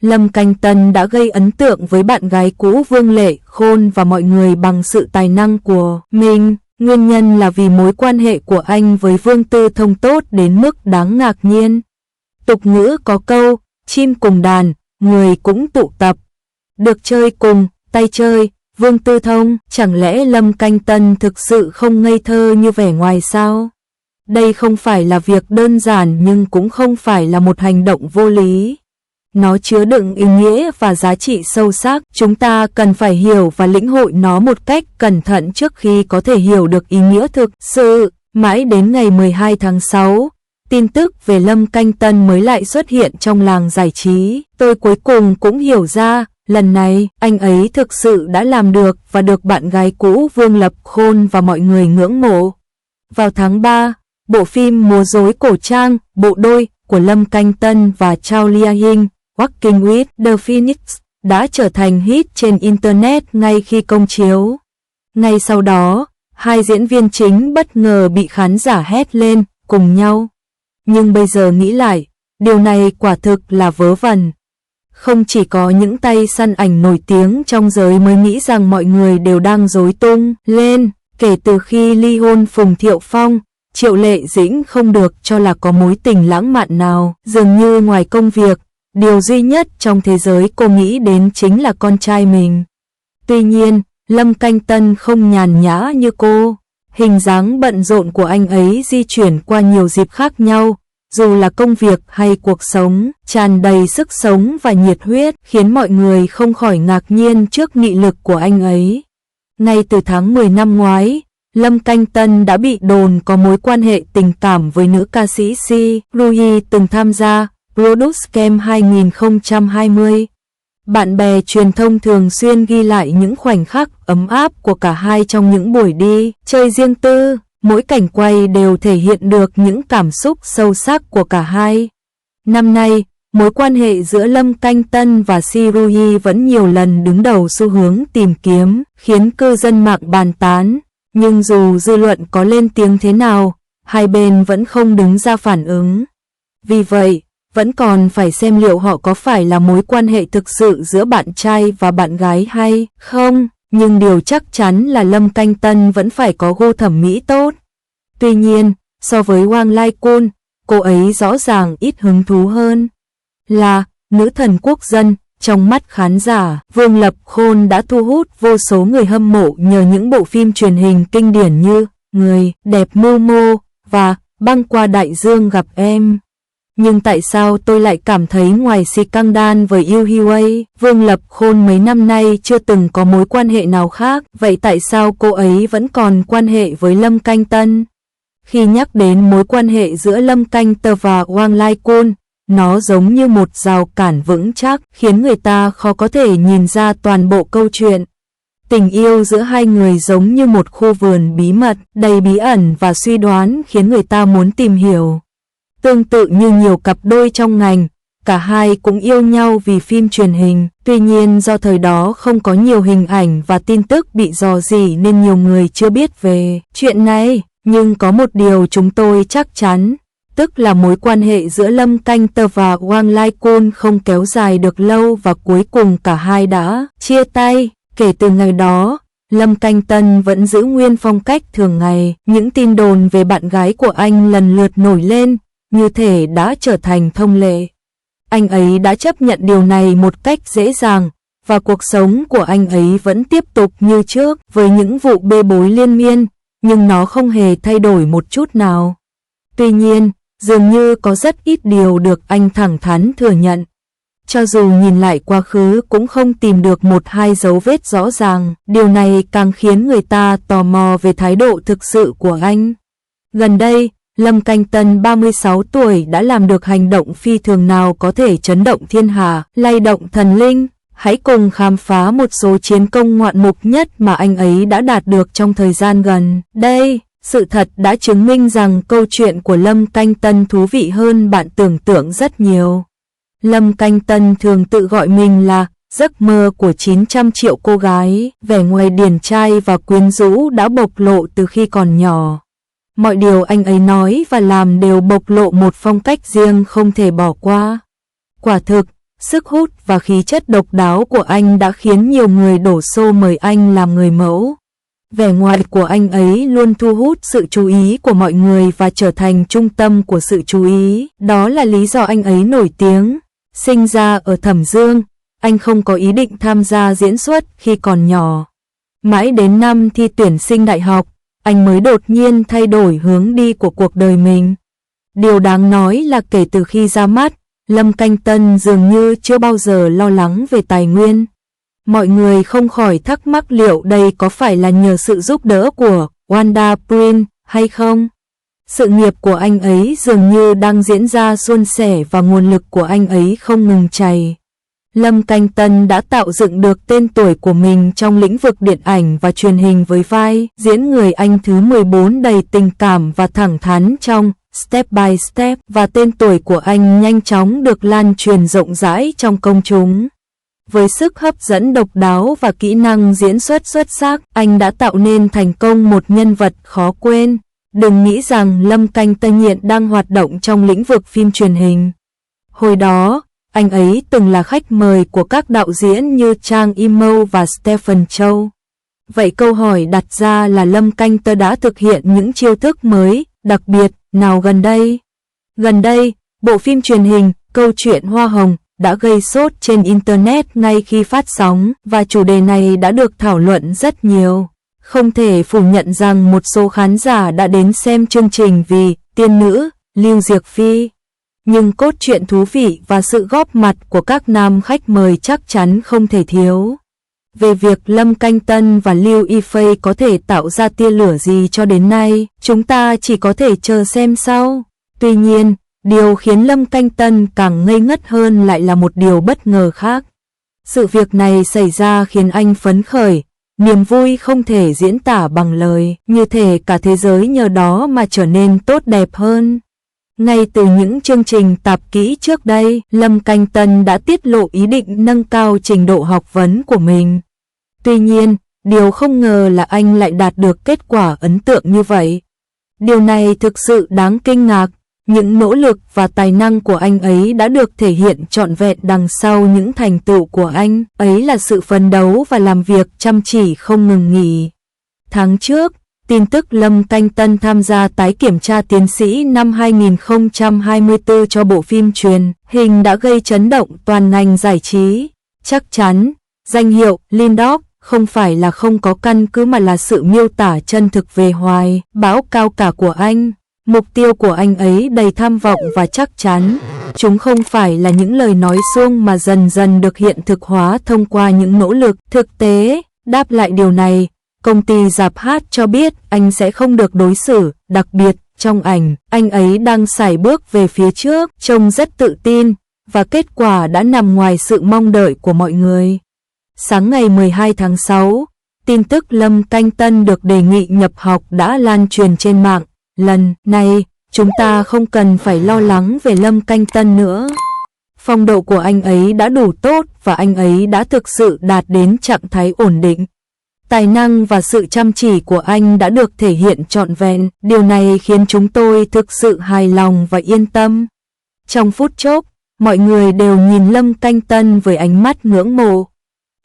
Lâm Canh Tân đã gây ấn tượng với bạn gái cũ Vương Lệ Khôn và mọi người bằng sự tài năng của mình. Nguyên nhân là vì mối quan hệ của anh với Vương Tư Thông tốt đến mức đáng ngạc nhiên. Tục ngữ có câu, chim cùng đàn, người cũng tụ tập. Được chơi cùng, tay chơi, Vương Tư Thông, chẳng lẽ Lâm Canh Tân thực sự không ngây thơ như vẻ ngoài sao? Đây không phải là việc đơn giản nhưng cũng không phải là một hành động vô lý. Nó chứa đựng ý nghĩa và giá trị sâu sắc, chúng ta cần phải hiểu và lĩnh hội nó một cách cẩn thận trước khi có thể hiểu được ý nghĩa thực sự. Mãi đến ngày 12 tháng 6, tin tức về Lâm Canh Tân mới lại xuất hiện trong làng giải trí. Tôi cuối cùng cũng hiểu ra, lần này anh ấy thực sự đã làm được và được bạn gái cũ Vương Lập Khôn và mọi người ngưỡng mộ. Vào tháng 3, bộ phim Múa rối cổ trang, bộ đôi của Lâm Canh Tân và Chow Lia Hing, Walking with the Phoenix, đã trở thành hit trên Internet ngay khi công chiếu. Ngay sau đó, hai diễn viên chính bất ngờ bị khán giả hét lên cùng nhau. Nhưng bây giờ nghĩ lại, điều này quả thực là vớ vẩn. Không chỉ có những tay săn ảnh nổi tiếng trong giới mới nghĩ rằng mọi người đều đang rối tung lên. Kể từ khi ly hôn Phùng Thiệu Phong, Triệu Lệ Dĩnh không được cho là có mối tình lãng mạn nào. Dường như ngoài công việc, điều duy nhất trong thế giới cô nghĩ đến chính là con trai mình. Tuy nhiên, Lâm Canh Tân không nhàn nhã như cô. Hình dáng bận rộn của anh ấy di chuyển qua nhiều dịp khác nhau, dù là công việc hay cuộc sống, tràn đầy sức sống và nhiệt huyết, khiến mọi người không khỏi ngạc nhiên trước nghị lực của anh ấy. Ngay từ tháng 10 năm ngoái, Lâm Canh Tân đã bị đồn có mối quan hệ tình cảm với nữ ca sĩ Si Ruhi từng tham gia Produce Cam 2020. Bạn bè truyền thông thường xuyên ghi lại những khoảnh khắc ấm áp của cả hai trong những buổi đi chơi riêng tư. Mỗi cảnh quay đều thể hiện được những cảm xúc sâu sắc của cả hai. Năm nay, mối quan hệ giữa Lâm Canh Tân và Si Ruhi vẫn nhiều lần đứng đầu xu hướng tìm kiếm, khiến cư dân mạng bàn tán. Nhưng dù dư luận có lên tiếng thế nào, hai bên vẫn không đứng ra phản ứng. Vì vậy, vẫn còn phải xem liệu họ có phải là mối quan hệ thực sự giữa bạn trai và bạn gái hay không. Nhưng điều chắc chắn là Lâm Canh Tân vẫn phải có gu thẩm mỹ tốt. Tuy nhiên, so với Wang Lai Kun, cô ấy rõ ràng ít hứng thú hơn. Là nữ thần quốc dân, trong mắt khán giả, Vương Lập Khôn đã thu hút vô số người hâm mộ nhờ những bộ phim truyền hình kinh điển như Người đẹp mưu mô và Băng qua đại dương gặp em. Nhưng tại sao tôi lại cảm thấy ngoài scandal với Yoo Hee-wei, Vương Lập Khôn mấy năm nay chưa từng có mối quan hệ nào khác, vậy tại sao cô ấy vẫn còn quan hệ với Lâm Canh Tân? Khi nhắc đến mối quan hệ giữa Lâm Canh Tân và Wang Lai Kun, nó giống như một rào cản vững chắc, khiến người ta khó có thể nhìn ra toàn bộ câu chuyện. Tình yêu giữa hai người giống như một khu vườn bí mật, đầy bí ẩn và suy đoán khiến người ta muốn tìm hiểu. Tương tự như nhiều cặp đôi trong ngành, cả hai cũng yêu nhau vì phim truyền hình, tuy nhiên do thời đó không có nhiều hình ảnh và tin tức bị rò rỉ nên nhiều người chưa biết về chuyện này. Nhưng có một điều chúng tôi chắc chắn, tức là mối quan hệ giữa Lâm Canh Tân và Wang Lai Kun không kéo dài được lâu và cuối cùng cả hai đã chia tay. Kể từ ngày đó, Lâm Canh Tân vẫn giữ nguyên phong cách thường ngày, những tin đồn về bạn gái của anh lần lượt nổi lên, như thể đã trở thành thông lệ. Anh ấy đã chấp nhận điều này một cách dễ dàng, và cuộc sống của anh ấy vẫn tiếp tục như trước với những vụ bê bối liên miên, nhưng nó không hề thay đổi một chút nào. Tuy nhiên, dường như có rất ít điều được anh thẳng thắn thừa nhận. Cho dù nhìn lại quá khứ cũng không tìm được một hai dấu vết rõ ràng, điều này càng khiến người ta tò mò về thái độ thực sự của anh. Gần đây, Lâm Canh Tân 36 tuổi đã làm được hành động phi thường nào có thể chấn động thiên hạ, lay động thần linh. Hãy cùng khám phá một số chiến công ngoạn mục nhất mà anh ấy đã đạt được trong thời gian gần đây. Sự thật đã chứng minh rằng câu chuyện của Lâm Canh Tân thú vị hơn bạn tưởng tượng rất nhiều. Lâm Canh Tân thường tự gọi mình là giấc mơ của 900 triệu cô gái, vẻ ngoài điển trai và quyến rũ đã bộc lộ từ khi còn nhỏ. Mọi điều anh ấy nói và làm đều bộc lộ một phong cách riêng không thể bỏ qua. Quả thực, sức hút và khí chất độc đáo của anh đã khiến nhiều người đổ xô mời anh làm người mẫu. Vẻ ngoài của anh ấy luôn thu hút sự chú ý của mọi người và trở thành trung tâm của sự chú ý. Đó là lý do anh ấy nổi tiếng. Sinh ra ở Thẩm Dương, anh không có ý định tham gia diễn xuất khi còn nhỏ. Mãi đến năm thi tuyển sinh đại học, anh mới đột nhiên thay đổi hướng đi của cuộc đời mình. Điều đáng nói là kể từ khi ra mắt, Lâm Canh Tân dường như chưa bao giờ lo lắng về tài nguyên. Mọi người không khỏi thắc mắc liệu đây có phải là nhờ sự giúp đỡ của Wanda Prince hay không? Sự nghiệp của anh ấy dường như đang diễn ra suôn sẻ và nguồn lực của anh ấy không ngừng chảy. Lâm Canh Tân đã tạo dựng được tên tuổi của mình trong lĩnh vực điện ảnh và truyền hình với vai diễn người anh thứ 14 đầy tình cảm và thẳng thắn trong Step by Step, và tên tuổi của anh nhanh chóng được lan truyền rộng rãi trong công chúng. Với sức hấp dẫn độc đáo và kỹ năng diễn xuất xuất sắc, anh đã tạo nên thành công một nhân vật khó quên. Đừng nghĩ rằng Lâm Canh Tân hiện đang hoạt động trong lĩnh vực phim truyền hình. Hồi đó, anh ấy từng là khách mời của các đạo diễn như Trang Imou và Stephen Chow. Vậy câu hỏi đặt ra là Lâm Canh Tân đã thực hiện những chiêu thức mới, đặc biệt nào gần đây? Gần đây, bộ phim truyền hình Câu chuyện Hoa Hồng đã gây sốt trên Internet ngay khi phát sóng, và chủ đề này đã được thảo luận rất nhiều. Không thể phủ nhận rằng một số khán giả đã đến xem chương trình vì tiên nữ Lưu Diệc Phi. Nhưng cốt truyện thú vị và sự góp mặt của các nam khách mời chắc chắn không thể thiếu. Về việc Lâm Canh Tân và Lưu Y Phây có thể tạo ra tia lửa gì cho đến nay, chúng ta chỉ có thể chờ xem sau. Tuy nhiên, điều khiến Lâm Canh Tân càng ngây ngất hơn lại là một điều bất ngờ khác. Sự việc này xảy ra khiến anh phấn khởi, niềm vui không thể diễn tả bằng lời, như thể cả thế giới nhờ đó mà trở nên tốt đẹp hơn. Ngay từ những chương trình tạp kỹ trước đây, Lâm Canh Tân đã tiết lộ ý định nâng cao trình độ học vấn của mình. Tuy nhiên, điều không ngờ là anh lại đạt được kết quả ấn tượng như vậy. Điều này thực sự đáng kinh ngạc. Những nỗ lực và tài năng của anh ấy đã được thể hiện trọn vẹn đằng sau những thành tựu của anh. Ấy là sự phấn đấu và làm việc chăm chỉ không ngừng nghỉ. Tháng trước, tin tức Lâm Canh Tân tham gia tái kiểm tra tiến sĩ năm 2024 cho bộ phim truyền hình đã gây chấn động toàn ngành giải trí. Chắc chắn, danh hiệu Lindorf không phải là không có căn cứ mà là sự miêu tả chân thực về hoài bão cao cả của anh. Mục tiêu của anh ấy đầy tham vọng và chắc chắn. Chúng không phải là những lời nói suông mà dần dần được hiện thực hóa thông qua những nỗ lực thực tế. Đáp lại điều này, công ty rạp hát cho biết anh sẽ không được đối xử đặc biệt. Trong ảnh, anh ấy đang sải bước về phía trước, trông rất tự tin, và kết quả đã nằm ngoài sự mong đợi của mọi người. Sáng ngày 12 tháng 6, tin tức Lâm Canh Tân được đề nghị nhập học đã lan truyền trên mạng. Lần này, chúng ta không cần phải lo lắng về Lâm Canh Tân nữa. Phong độ của anh ấy đã đủ tốt và anh ấy đã thực sự đạt đến trạng thái ổn định. Tài năng và sự chăm chỉ của anh đã được thể hiện trọn vẹn. Điều này khiến chúng tôi thực sự hài lòng và yên tâm. Trong phút chốc, mọi người đều nhìn Lâm Canh Tân với ánh mắt ngưỡng mộ.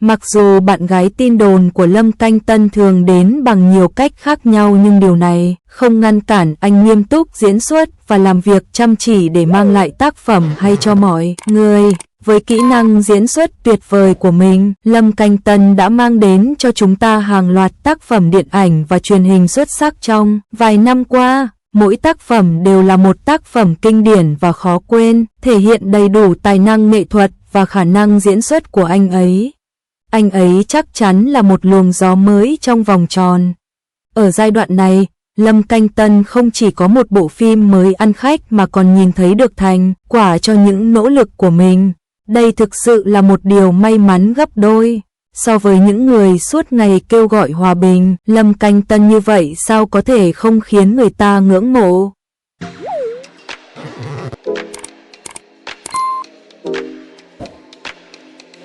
Mặc dù bạn gái tin đồn của Lâm Canh Tân thường đến bằng nhiều cách khác nhau, nhưng điều này không ngăn cản anh nghiêm túc diễn xuất và làm việc chăm chỉ để mang lại tác phẩm hay cho mọi người. Với kỹ năng diễn xuất tuyệt vời của mình, Lâm Canh Tân đã mang đến cho chúng ta hàng loạt tác phẩm điện ảnh và truyền hình xuất sắc trong vài năm qua. Mỗi tác phẩm đều là một tác phẩm kinh điển và khó quên, thể hiện đầy đủ tài năng nghệ thuật và khả năng diễn xuất của anh ấy. Anh ấy chắc chắn là một luồng gió mới trong vòng tròn. Ở giai đoạn này, Lâm Canh Tân không chỉ có một bộ phim mới ăn khách mà còn nhìn thấy được thành quả cho những nỗ lực của mình. Đây thực sự là một điều may mắn gấp đôi. So với những người suốt ngày kêu gọi hòa bình, Lâm Canh Tân như vậy sao có thể không khiến người ta ngưỡng mộ.